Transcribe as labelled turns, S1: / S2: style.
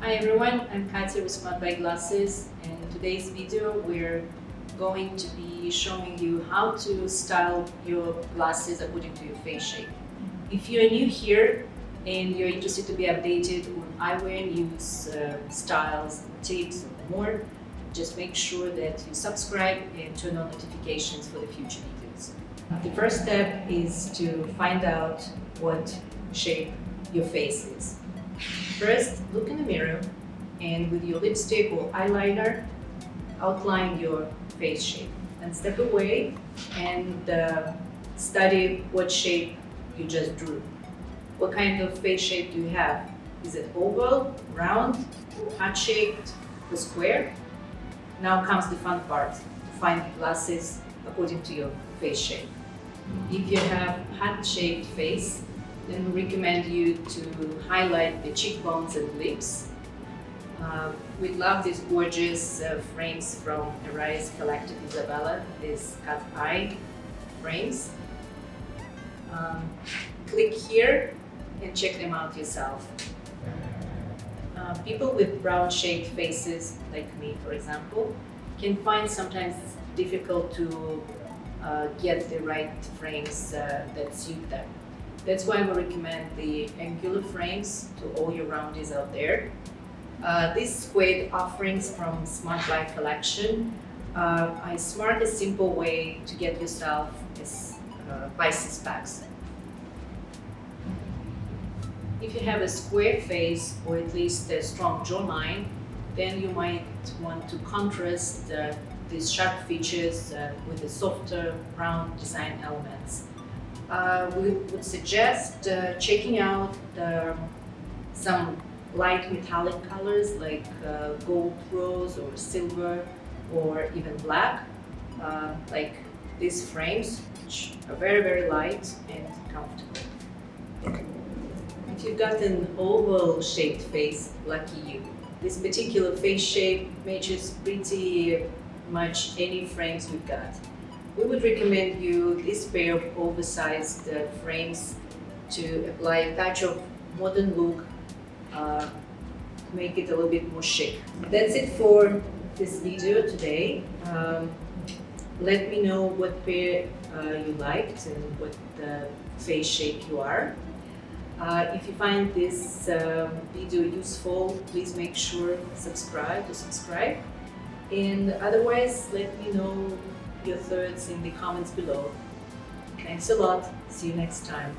S1: Hi everyone, I'm Katya with SmartBuyGlasses, and in today's video we're going to be showing you how to style your glasses according to your face shape. If you're new here and you're interested to be updated on eyewear news, styles, tips, and more, just make sure that you subscribe and turn on notifications for the future videos. The first step is to find out what shape your face is. First, look in the mirror and with your lipstick or eyeliner, outline your face shape. Then step away and study what shape you just drew. What kind of face shape do you have? Is it oval, round, heart-shaped, or square? Now comes the fun part, to find glasses according to your face shape. If you have heart-shaped face, then we recommend you to highlight the cheekbones and lips. We love these gorgeous frames from Ari's Collective Isabella, these cat eye frames. Click here and check them out yourself. People with round-shaped faces, like me for example, can find sometimes difficult to get the right frames that suit them. That's why we recommend the angular frames to all your roundies out there. These squared offerings from SmartBuy collection are a smart and simple way to get yourself glasses packs. If you have a square face or at least a strong jawline, then you might want to contrast these sharp features with the softer, round design elements. We would suggest checking out some light metallic colors like gold rose or silver or even black, like these frames, which are very, very light and comfortable. If you've got an oval shaped face, lucky you. This particular face shape matches pretty much any frames we've got. We would recommend you this pair of oversized frames to apply a touch of modern look, to make it a little bit more chic. That's it for this video today. Let me know what pair you liked and what face shape you are. If you find this video useful, please make sure to subscribe. And otherwise, let me know your thoughts in the comments below. Thanks a lot. See you next time.